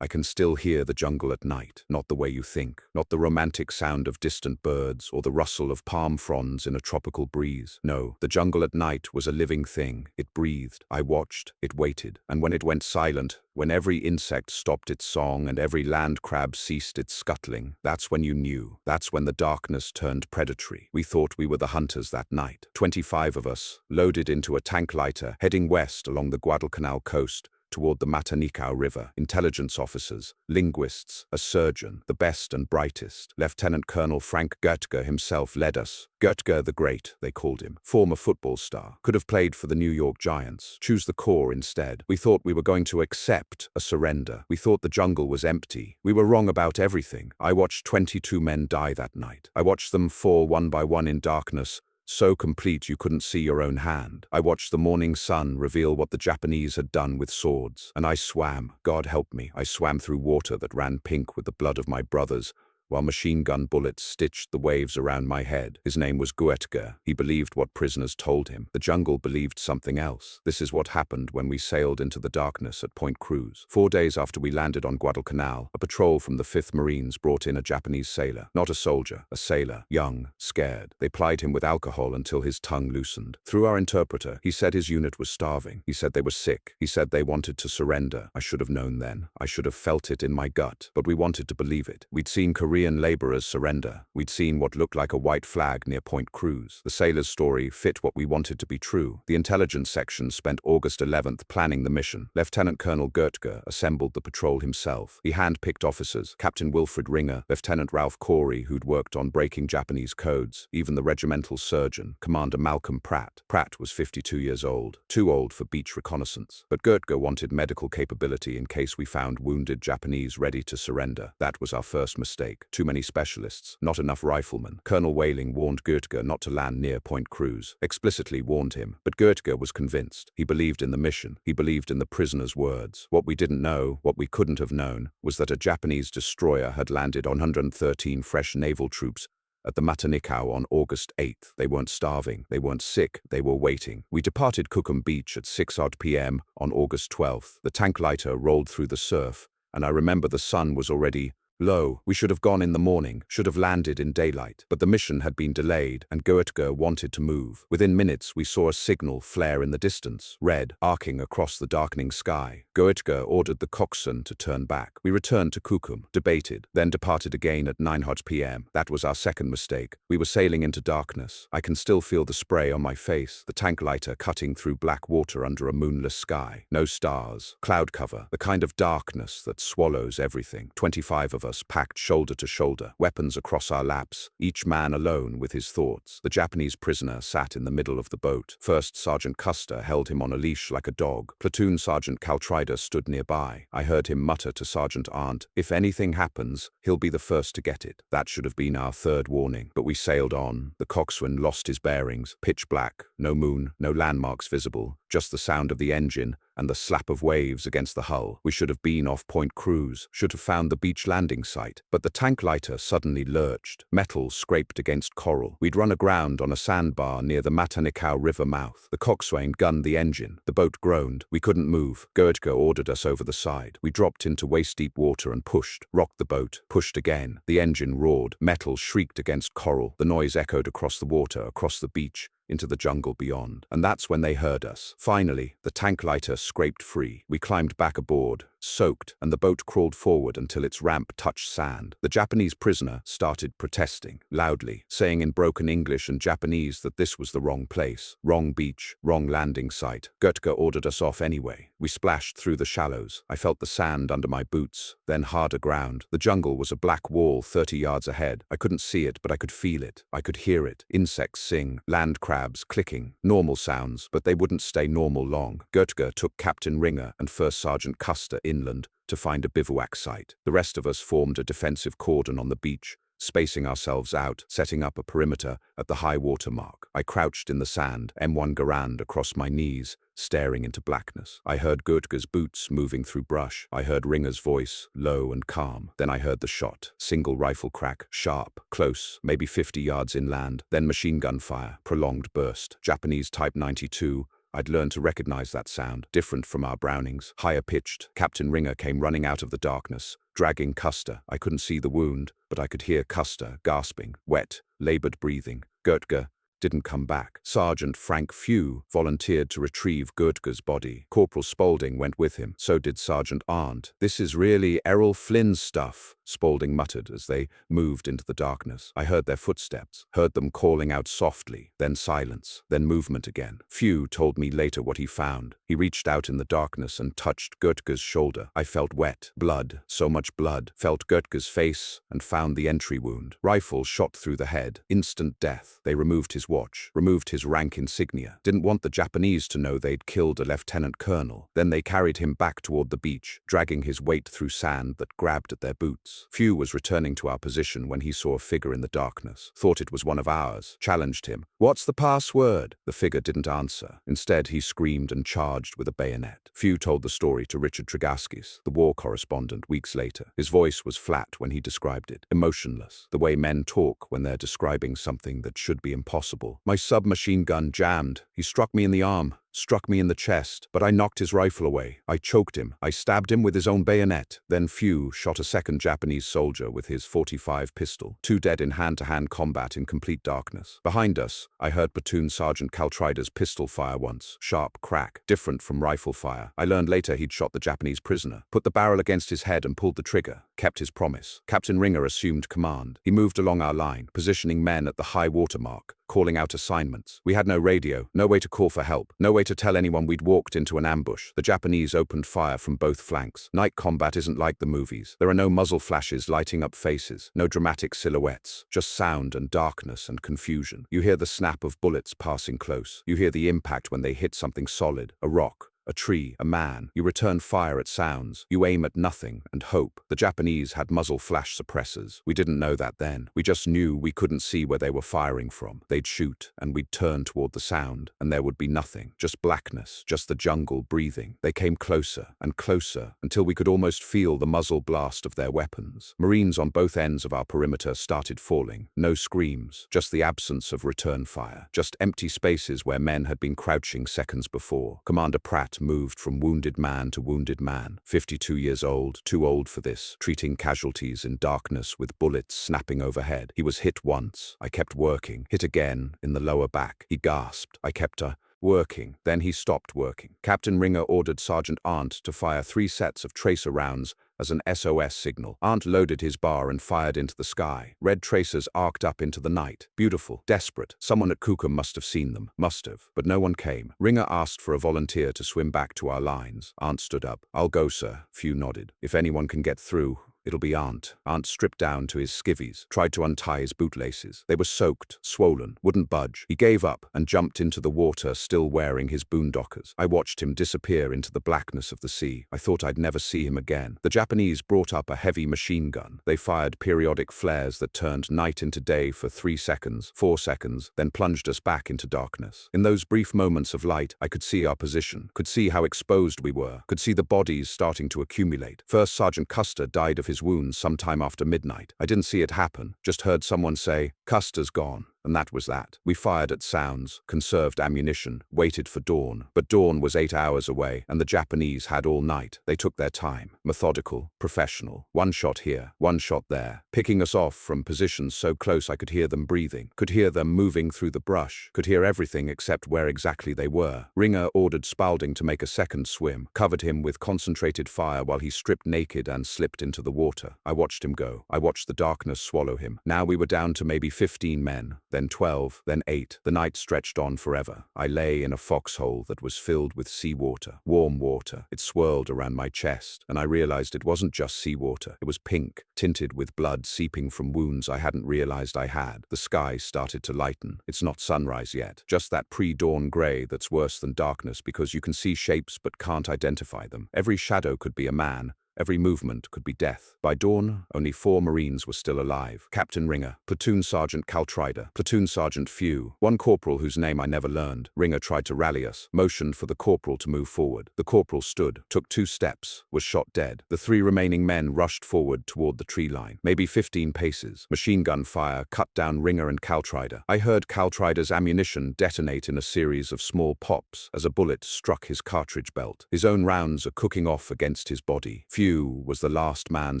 I can still hear the jungle at night, not the way you think, not the romantic sound of distant birds or the rustle of palm fronds in a tropical breeze. No, the jungle at night was a living thing. It breathed. I watched. It waited. And when it went silent, when every insect stopped its song and every land crab ceased its scuttling, that's when you knew. That's when the darkness turned predatory. We thought we were the hunters that night. 25 of us, loaded into a tank lighter, heading west along the Guadalcanal coast, toward the Matanikau River. Intelligence officers, linguists, a surgeon, the best and brightest. Lieutenant Colonel Frank Goetger himself led us. Goetger the Great, they called him. Former football star. Could have played for the New York Giants. Choose the Corps instead. We thought we were going to accept a surrender. We thought the jungle was empty. We were wrong about everything. I watched 22 men die that night. I watched them fall one by one in darkness, so complete you couldn't see your own hand. I watched the morning sun reveal what the Japanese had done with swords. And I swam. God help me. I swam through water that ran pink with the blood of my brothers, while machine gun bullets stitched the waves around my head. His name was Goetger. He believed what prisoners told him. The jungle believed something else. This is what happened when we sailed into the darkness at Point Cruz. 4 days after we landed on Guadalcanal, a patrol from the 5th Marines brought in a Japanese sailor. Not a soldier, a sailor. Young, scared. They plied him with alcohol until his tongue loosened. Through our interpreter, he said his unit was starving. He said they were sick. He said they wanted to surrender. I should have known then. I should have felt it in my gut. But we wanted to believe it. We'd seen Korean laborers surrender. We'd seen what looked like a white flag near Point Cruz. The sailor's story fit what we wanted to be true. The intelligence section spent August 11th planning the mission. Lieutenant Colonel Goetger assembled the patrol himself. He hand-picked officers, Captain Wilfred Ringer, Lieutenant Ralph Corey, who'd worked on breaking Japanese codes, even the regimental surgeon, Commander Malcolm Pratt. Pratt was 52 years old, too old for beach reconnaissance. But Goetger wanted medical capability in case we found wounded Japanese ready to surrender. That was our first mistake. Too many specialists, not enough riflemen. Colonel Whaling warned Goetger not to land near Point Cruz, explicitly warned him. But Goetger was convinced. He believed in the mission. He believed in the prisoner's words. What we didn't know, what we couldn't have known, was that a Japanese destroyer had landed on 113 fresh naval troops at the Matanikau on August 8th. They weren't starving, they weren't sick, they were waiting. We departed Kukum Beach at 6 p.m. on August 12th. The tank lighter rolled through the surf, and I remember the sun was already low. We should have gone in the morning, should have landed in daylight. But the mission had been delayed, and Goetger wanted to move. Within minutes, we saw a signal flare in the distance, red, arcing across the darkening sky. Goetger ordered the coxswain to turn back. We returned to Kukum, debated, then departed again at 9 p.m. That was our second mistake. We were sailing into darkness. I can still feel the spray on my face, the tank lighter cutting through black water under a moonless sky. No stars, cloud cover, the kind of darkness that swallows everything. 25 of us packed shoulder to shoulder, weapons across our laps, each man alone with his thoughts. The Japanese prisoner sat in the middle of the boat. First Sergeant Custer held him on a leash like a dog. Platoon Sergeant Caltrider stood nearby. I heard him mutter to Sergeant Arndt, "If anything happens, he'll be the first to get it." That should have been our third warning. But we sailed on. The coxswain lost his bearings. Pitch black, no moon, no landmarks visible, just the sound of the engine and the slap of waves against the hull. We should have been off Point Cruz, should have found the beach landing site. But the tank lighter suddenly lurched. Metal scraped against coral. We'd run aground on a sandbar near the Matanikau River mouth. The coxswain gunned the engine. The boat groaned. We couldn't move. Goetger ordered us over the side. We dropped into waist-deep water and pushed. Rocked the boat. Pushed again. The engine roared. Metal shrieked against coral. The noise echoed across the water, across the beach, into the jungle beyond. And that's when they heard us. Finally, the tank lighter scraped free. We climbed back aboard, soaked, and the boat crawled forward until its ramp touched sand. The Japanese prisoner started protesting, loudly, saying in broken English and Japanese that this was the wrong place, wrong beach, wrong landing site. Goetger ordered us off anyway. We splashed through the shallows. I felt the sand under my boots, then harder ground. The jungle was a black wall 30 yards ahead. I couldn't see it, but I could feel it. I could hear it. Insects sing, land crabs clicking, normal sounds, but they wouldn't stay normal long. Goetger took Captain Ringer and First Sergeant Custer inland to find a bivouac site. The rest of us formed a defensive cordon on the beach, spacing ourselves out, setting up a perimeter at the high water mark. I crouched in the sand, M1 Garand across my knees, staring into blackness. I heard Goetger's boots moving through brush. I heard Ringer's voice, low and calm. Then I heard the shot. Single rifle crack, sharp, close, maybe 50 yards inland. Then machine gun fire, prolonged burst. Japanese Type 92. I'd learned to recognize that sound, different from our Brownings, higher pitched. Captain Ringer came running out of the darkness, dragging Custer. I couldn't see the wound, but I could hear Custer gasping, wet, labored breathing. Gertge didn't come back. Sergeant Frank Few volunteered to retrieve Gertge's body. Corporal Spaulding went with him. So did Sergeant Arndt. "This is really Errol Flynn's stuff," Spaulding muttered as they moved into the darkness. I heard their footsteps, heard them calling out softly, then silence, then movement again. Few told me later what he found. He reached out in the darkness and touched Gertge's shoulder. I felt wet. Blood, so much blood. Felt Gertge's face and found the entry wound. Rifle shot through the head. Instant death. They removed his watch, removed his rank insignia. Didn't want the Japanese to know they'd killed a lieutenant colonel. Then they carried him back toward the beach, dragging his weight through sand that grabbed at their boots. Few was returning to our position when he saw a figure in the darkness. Thought it was one of ours. Challenged him. "What's the password?" The figure didn't answer. Instead, he screamed and charged with a bayonet. Few told the story to Richard Tregaskis, the war correspondent, weeks later. His voice was flat when he described it, emotionless, the way men talk when they're describing something that should be impossible. "My submachine gun jammed. He struck me in the arm. Struck me in the chest, but I knocked his rifle away. I choked him. I stabbed him with his own bayonet." Then Few shot a second Japanese soldier with his .45 pistol. 2 dead in hand-to-hand combat in complete darkness. Behind us, I heard Platoon Sergeant Caltrider's pistol fire once. Sharp crack, different from rifle fire. I learned later he'd shot the Japanese prisoner, put the barrel against his head and pulled the trigger. Kept his promise. Captain Ringer assumed command. He moved along our line, positioning men at the high water mark, calling out assignments. We had no radio, no way to call for help, no way to tell anyone we'd walked into an ambush. The Japanese opened fire from both flanks. Night combat isn't like the movies. There are no muzzle flashes lighting up faces, no dramatic silhouettes, just sound and darkness and confusion. You hear the snap of bullets passing close. You hear the impact when they hit something solid, a rock, a tree, a man. You return fire at sounds. You aim at nothing and hope. The Japanese had muzzle flash suppressors. We didn't know that then. We just knew we couldn't see where they were firing from. They'd shoot, and we'd turn toward the sound, and there would be nothing. Just blackness, just the jungle breathing. They came closer and closer until we could almost feel the muzzle blast of their weapons. Marines on both ends of our perimeter started falling. No screams, just the absence of return fire. Just empty spaces where men had been crouching seconds before. Commander Pratt moved from wounded man to wounded man, 52 years old, too old for this, treating casualties in darkness with bullets snapping overhead. He was hit once. I kept working. Hit again, in the lower back. He gasped. I kept working. Then he stopped working. Captain Ringer ordered Sergeant Arndt to fire 3 sets of tracer rounds as an SOS signal. Arndt loaded his bar and fired into the sky. Red tracers arced up into the night. Beautiful, desperate. Someone at Kukum must have seen them. Must have. But no one came. Ringer asked for a volunteer to swim back to our lines. Arndt stood up. "I'll go, sir." Few nodded. "If anyone can get through, it'll be Arndt." Arndt stripped down to his skivvies, tried to untie his bootlaces. They were soaked, swollen, wouldn't budge. He gave up and jumped into the water, still wearing his boondockers. I watched him disappear into the blackness of the sea. I thought I'd never see him again. The Japanese brought up a heavy machine gun. They fired periodic flares that turned night into day for 3 seconds, 4 seconds, then plunged us back into darkness. In those brief moments of light, I could see our position, could see how exposed we were, could see the bodies starting to accumulate. First Sergeant Custer died of his wounds sometime after midnight. I didn't see it happen, just heard someone say, "Custer's gone." And that was that. We fired at sounds, conserved ammunition, waited for dawn. But dawn was 8 hours away, and the Japanese had all night. They took their time. Methodical, professional. 1 shot here, 1 shot there. Picking us off from positions so close I could hear them breathing. Could hear them moving through the brush. Could hear everything except where exactly they were. Ringer ordered Spaulding to make a second swim. Covered him with concentrated fire while he stripped naked and slipped into the water. I watched him go. I watched the darkness swallow him. Now we were down to maybe 15 men. Then 12, then 8. The night stretched on forever. I lay in a foxhole that was filled with seawater, warm water. It swirled around my chest, and I realized it wasn't just seawater. It was pink, tinted with blood seeping from wounds I hadn't realized I had. The sky started to lighten. It's not sunrise yet, just that pre-dawn gray that's worse than darkness because you can see shapes but can't identify them. Every shadow could be a man, Every movement could be death. By dawn, only 4 Marines were still alive. Captain Ringer, Platoon Sergeant Caltrider, Platoon Sergeant Few, one corporal whose name I never learned. Ringer tried to rally us, motioned for the corporal to move forward. The corporal stood, took 2 steps, was shot dead. The 3 remaining men rushed forward toward the tree line. Maybe 15 paces. Machine gun fire cut down Ringer and Caltrider. I heard Caltrider's ammunition detonate in a series of small pops as a bullet struck his cartridge belt. His own rounds are cooking off against his body. Few was the last man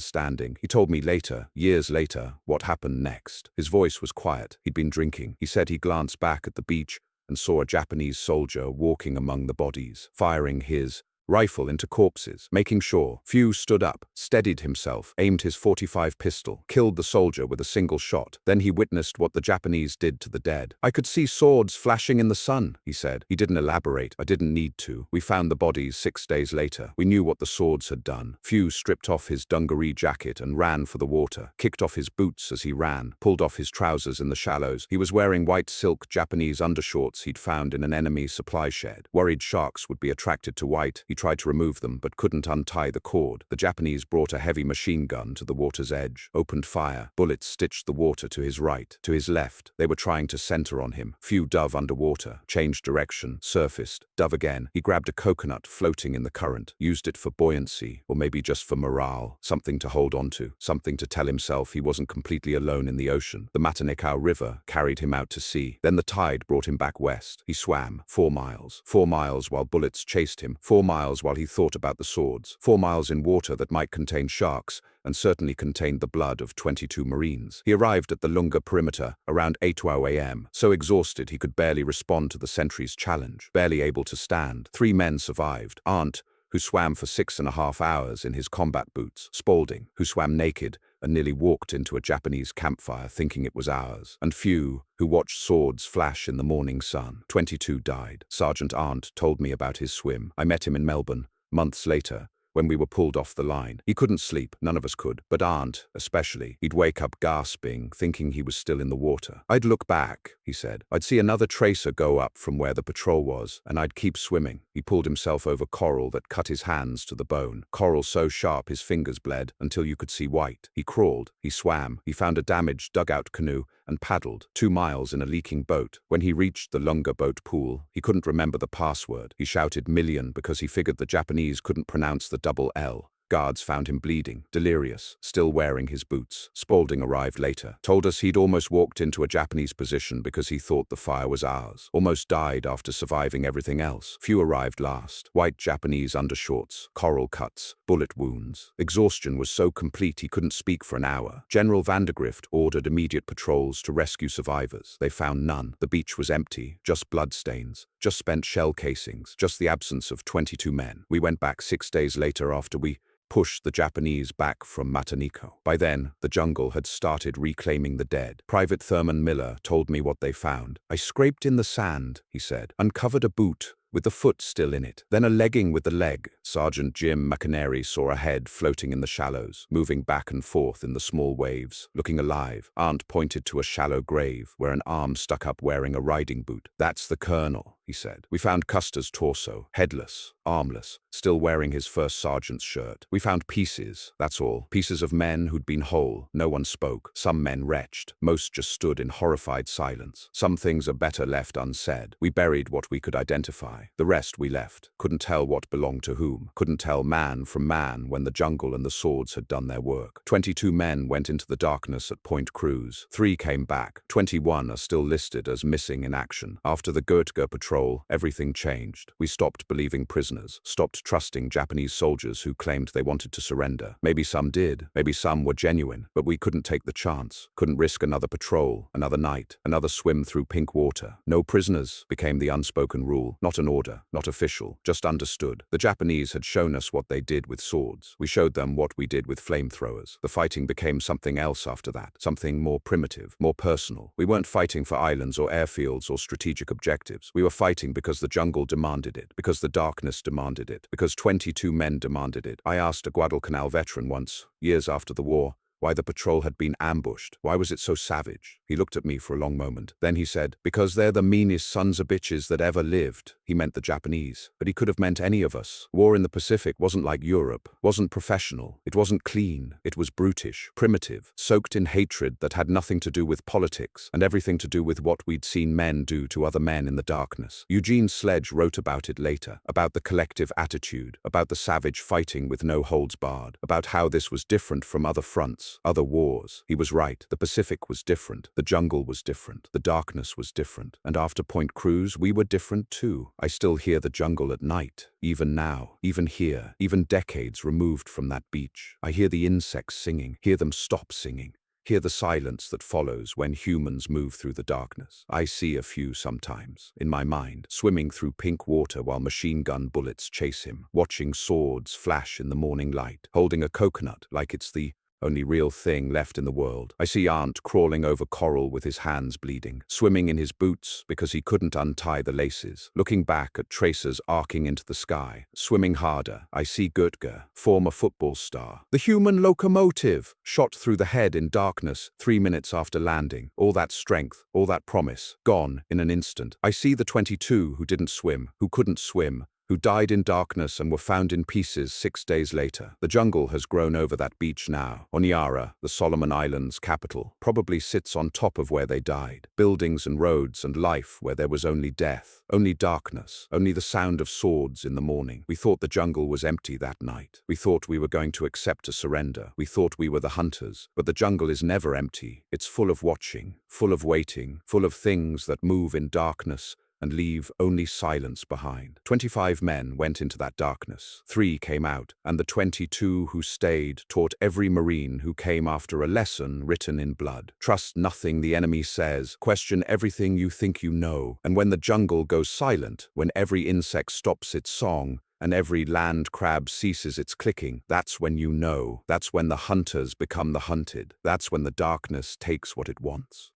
standing. He told me later, years later, what happened next. His voice was quiet. He'd been drinking. He said he glanced back at the beach and saw a Japanese soldier walking among the bodies, firing his rifle into corpses, making sure. Few stood up, steadied himself, aimed his .45 pistol, killed the soldier with a single shot. Then he witnessed what the Japanese did to the dead. I could see swords flashing in the sun, he said. He didn't elaborate. I didn't need to. We found the bodies 6 days later. We knew what the swords had done. Few stripped off his dungaree jacket and ran for the water, kicked off his boots as he ran, pulled off his trousers in the shallows. He was wearing white silk Japanese undershorts he'd found in an enemy supply shed. Worried sharks would be attracted to white. He tried to remove them, but couldn't untie the cord. The Japanese brought a heavy machine gun to the water's edge, opened fire. Bullets stitched the water to his right, to his left. They were trying to center on him. Few dove underwater, changed direction, surfaced, dove again. He grabbed a coconut floating in the current, used it for buoyancy, or maybe just for morale, something to hold on to, something to tell himself he wasn't completely alone in the ocean. The Matanikau River carried him out to sea. Then the tide brought him back west. He swam 4 miles. 4 miles while bullets chased him. 4 miles while he thought about the swords. 4 miles in water that might contain sharks, and certainly contained the blood of 22 Marines. He arrived at the Lunga perimeter around 8:12 a.m., so exhausted he could barely respond to the sentry's challenge, barely able to stand. 3 men survived. Arndt, who swam for 6.5 hours in his combat boots. Spaulding, who swam naked and nearly walked into a Japanese campfire thinking it was ours. And Few, who watched swords flash in the morning sun. 22 died. Sergeant Arndt told me about his swim. I met him in Melbourne, months later, when we were pulled off the line. He couldn't sleep, none of us could, but Arndt, especially. He'd wake up gasping, thinking he was still in the water. I'd look back, he said. I'd see another tracer go up from where the patrol was, and I'd keep swimming. He pulled himself over coral that cut his hands to the bone. Coral so sharp his fingers bled until you could see white. He crawled, he swam, he found a damaged dugout canoe and paddled 2 miles in a leaking boat. When he reached the Lunga boat pool, he couldn't remember the password. He shouted million because he figured the Japanese couldn't pronounce the double L. Guards found him bleeding, delirious, still wearing his boots. Spaulding arrived later, told us he'd almost walked into a Japanese position because he thought the fire was ours. Almost died after surviving everything else. Few arrived last. White Japanese undershorts, coral cuts, bullet wounds. Exhaustion was so complete he couldn't speak for an hour. General Vandergrift ordered immediate patrols to rescue survivors. They found none. The beach was empty, just bloodstains, just spent shell casings, just the absence of 22 men. We went back 6 days later after we pushed the Japanese back from Matanikau. By then, the jungle had started reclaiming the dead. Private Thurman Miller told me what they found. I scraped in the sand, he said, uncovered a boot with the foot still in it, then a legging with the leg. Sergeant Jim McInerney saw a head floating in the shallows, moving back and forth in the small waves, looking alive. Arndt pointed to a shallow grave where an arm stuck up wearing a riding boot. That's the colonel, he said. We found Custer's torso, headless, armless, still wearing his first sergeant's shirt. We found pieces, that's all. Pieces of men who'd been whole. No one spoke. Some men retched. Most just stood in horrified silence. Some things are better left unsaid. We buried what we could identify. The rest we left. Couldn't tell what belonged to whom. Couldn't tell man from man when the jungle and the swords had done their work. 22 men went into the darkness at Point Cruz. 3 came back. 21 are still listed as missing in action. After the Gurtga patrol, everything changed. We stopped believing prisoners, stopped trusting Japanese soldiers who claimed they wanted to surrender. Maybe some did. Maybe some were genuine, but we couldn't take the chance. Couldn't risk another patrol, another night, another swim through pink water. No prisoners became the unspoken rule. Not an order, not official, just understood. The Japanese had shown us what they did with swords. We showed them what we did with flamethrowers. The fighting became something else after that, something more primitive, more personal. We weren't fighting for islands or airfields or strategic objectives. We were fighting because the jungle demanded it, because the darkness demanded it, because 22 men demanded it. I asked a Guadalcanal veteran once, years after the war, why the patrol had been ambushed. Why was it so savage? He looked at me for a long moment. Then he said, "Because they're the meanest sons of bitches that ever lived." He meant the Japanese, but he could have meant any of us. War in the Pacific wasn't like Europe, wasn't professional, it wasn't clean, it was brutish, primitive, soaked in hatred that had nothing to do with politics and everything to do with what we'd seen men do to other men in the darkness. Eugene Sledge wrote about it later, about the collective attitude, about the savage fighting with no holds barred, about how this was different from other fronts, other wars. He was right. The Pacific was different. The jungle was different. The darkness was different. And after Point Cruz, we were different too. I still hear the jungle at night, even now, even here, even decades removed from that beach. I hear the insects singing, hear them stop singing. Hear the silence that follows when humans move through the darkness. I see a few sometimes, in my mind, swimming through pink water while machine gun bullets chase him, watching swords flash in the morning light, holding a coconut like it's the only real thing left in the world. I see Aunt crawling over coral with his hands bleeding, swimming in his boots because he couldn't untie the laces, looking back at tracers arcing into the sky, swimming harder. I see Gutger, former football star. The human locomotive, shot through the head in darkness 3 minutes after landing. All that strength, all that promise, gone in an instant. I see the 22 who didn't swim, who couldn't swim, who died in darkness and were found in pieces 6 days later. The jungle has grown over that beach now. Honiara, the Solomon Islands capital, probably sits on top of where they died. Buildings and roads and life where there was only death, only darkness, only the sound of swords in the morning. We thought the jungle was empty that night. We thought we were going to accept a surrender. We thought we were the hunters. But the jungle is never empty. It's full of watching, full of waiting, full of things that move in darkness and leave only silence behind. 25 men went into that darkness. 3 came out, and the 22 who stayed taught every Marine who came after a lesson written in blood. Trust nothing the enemy says. Question everything you think you know. And when the jungle goes silent, when every insect stops its song, and every land crab ceases its clicking, that's when you know. That's when the hunters become the hunted. That's when the darkness takes what it wants.